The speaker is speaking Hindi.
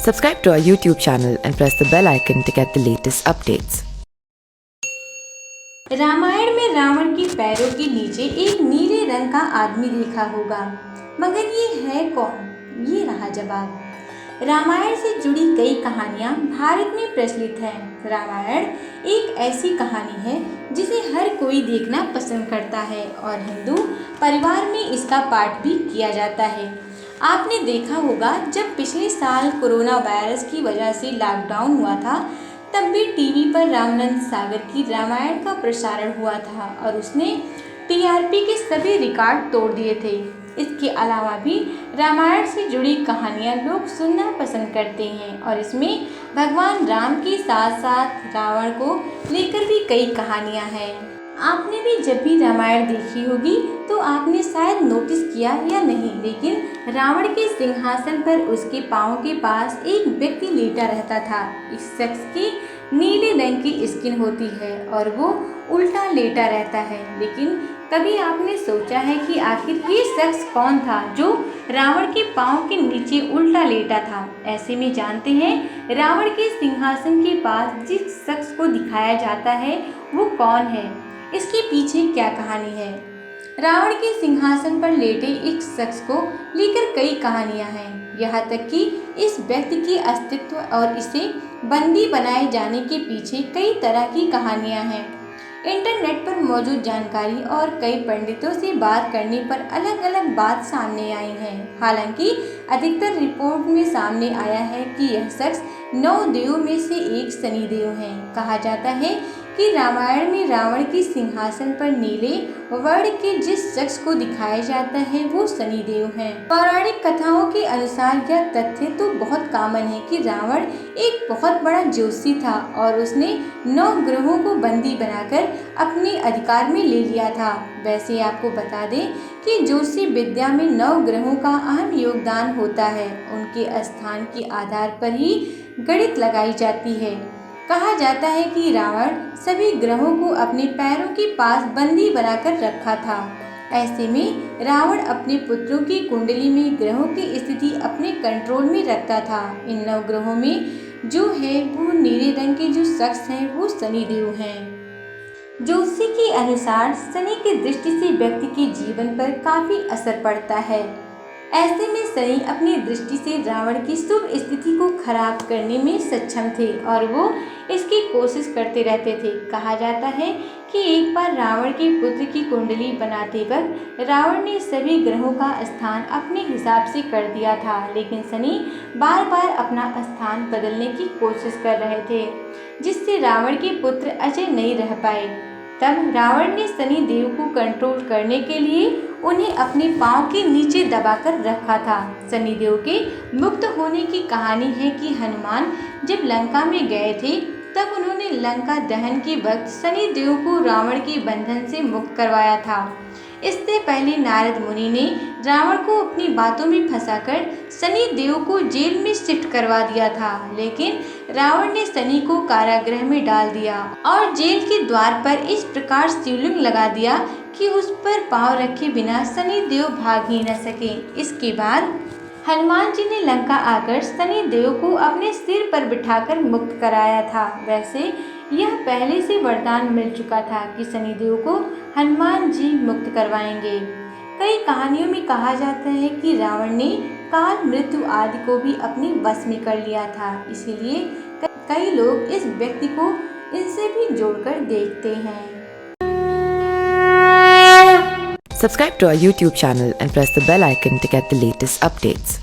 Subscribe to our YouTube channel and press the bell icon to get the latest updates. Ramayan में रावण के पैरों के नीचे एक नीले रंग का आदमी देखा होगा, मगर ये है कौन? ये रहा जवाब। रामायण से जुड़ी कई कहानियाँ भारत में प्रचलित हैं। रामायण एक ऐसी कहानी है जिसे हर कोई देखना पसंद करता है और हिंदू परिवार में इसका पाठ भी किया जाता है। आपने देखा होगा, जब पिछले साल कोरोना वायरस की वजह से लॉकडाउन हुआ था, तब भी टीवी पर रामानंद सागर की रामायण का प्रसारण हुआ था और उसने टीआरपी के सभी रिकॉर्ड तोड़ दिए थे। इसके अलावा भी रामायण से जुड़ी कहानियाँ लोग सुनना पसंद करते हैं और इसमें भगवान राम के साथ साथ रावण को लेकर भी कई कहानियाँ हैं। आपने भी जब भी रामायण देखी होगी तो आपने शायद नोटिस किया या नहीं, लेकिन रावण के सिंहासन पर उसके पाँव के पास एक व्यक्ति लेटा रहता था। इस शख्स की नीले रंग की स्किन होती है और वो उल्टा लेटा रहता है। लेकिन कभी आपने सोचा है कि आखिर ये शख्स कौन था जो रावण के पाँव के नीचे उल्टा लेटा था? ऐसे में जानते हैं रावण के सिंहासन के पास जिस शख्स को दिखाया जाता है वो कौन है, इसके पीछे क्या कहानी है। रावण के सिंहासन पर लेटे एक शख्स को लेकर कई कहानियां हैं, यहाँ तक कि इस व्यक्ति के अस्तित्व और इसे बंदी बनाए जाने के पीछे कई तरह की कहानियां हैं। इंटरनेट पर मौजूद जानकारी और कई पंडितों से बात करने पर अलग अलग बात सामने आई है। हालांकि अधिकतर रिपोर्ट में सामने आया है कि यह शख्स 9 देवों में से एक शनिदेव है। कहा जाता है कि रामायण में रावण के सिंहासन पर नीले वर्ण के जिस शख्स को दिखाया जाता है वो शनिदेव हैं। पौराणिक कथाओं के अनुसार यह तथ्य तो बहुत कॉमन है कि रावण एक बहुत बड़ा ज्योतिषी था और उसने 9 ग्रहों को बंदी बनाकर अपने अधिकार में ले लिया था। वैसे आपको बता दें कि ज्योतिषी विद्या में 9 ग्रहों का अहम योगदान होता है। उनके स्थान के आधार पर ही गणित लगाई जाती है। कहा जाता है कि रावण सभी ग्रहों को अपने पैरों के पास बंदी बनाकर रखा था। ऐसे में रावण अपने पुत्रों की कुंडली में ग्रहों की स्थिति अपने कंट्रोल में रखता था। इन 9 ग्रहों में जो है वो नीले रंग के जो शख्स हैं वो शनिदेव हैं। ज्योतिषी के अनुसार शनि की दृष्टि से व्यक्ति के जीवन पर काफी असर पड़ता है। ऐसे में शनि अपनी दृष्टि से रावण की शुभ स्थिति को खराब करने में सक्षम थे और वो इसकी कोशिश करते रहते थे। कहा जाता है कि एक बार रावण के पुत्र की कुंडली बनाते वक्त रावण ने सभी ग्रहों का स्थान अपने हिसाब से कर दिया था, लेकिन शनि बार बार अपना स्थान बदलने की कोशिश कर रहे थे, जिससे रावण के पुत्र अजय नहीं रह पाए। तब रावण ने शनि देव को कंट्रोल करने के लिए उन्हें अपने पांव के नीचे दबाकर रखा था। शनि देव के मुक्त होने की कहानी है कि हनुमान जब लंका में गए थे तब उन्होंने लंका दहन के वक्त शनि देव को रावण के बंधन से मुक्त करवाया था। इससे पहले नारद मुनि ने रावण को अपनी बातों में फंसाकर शनि देव को जेल में शिफ्ट करवा दिया था, लेकिन रावण ने शनि को कारागृह में डाल दिया और जेल के द्वार पर इस प्रकार शिवलिंग लगा दिया कि उस पर पांव रखे बिना शनि देव भाग ही न सके। इसके बाद हनुमान जी ने लंका आकर शनि देव को अपने सिर पर बिठाकर मुक्त कराया था। वैसे यह पहले से वरदान मिल चुका था कि शनि देव को हनुमान जी मुक्त करवाएंगे। कई कहानियों में कहा जाता है कि रावण ने काल, मृत्यु आदि को भी अपने वश में कर लिया था, इसीलिए कई लोग इस व्यक्ति को इनसे भी जोड़कर देखते हैं। Subscribe to our YouTube channel and press the bell icon to get the latest updates.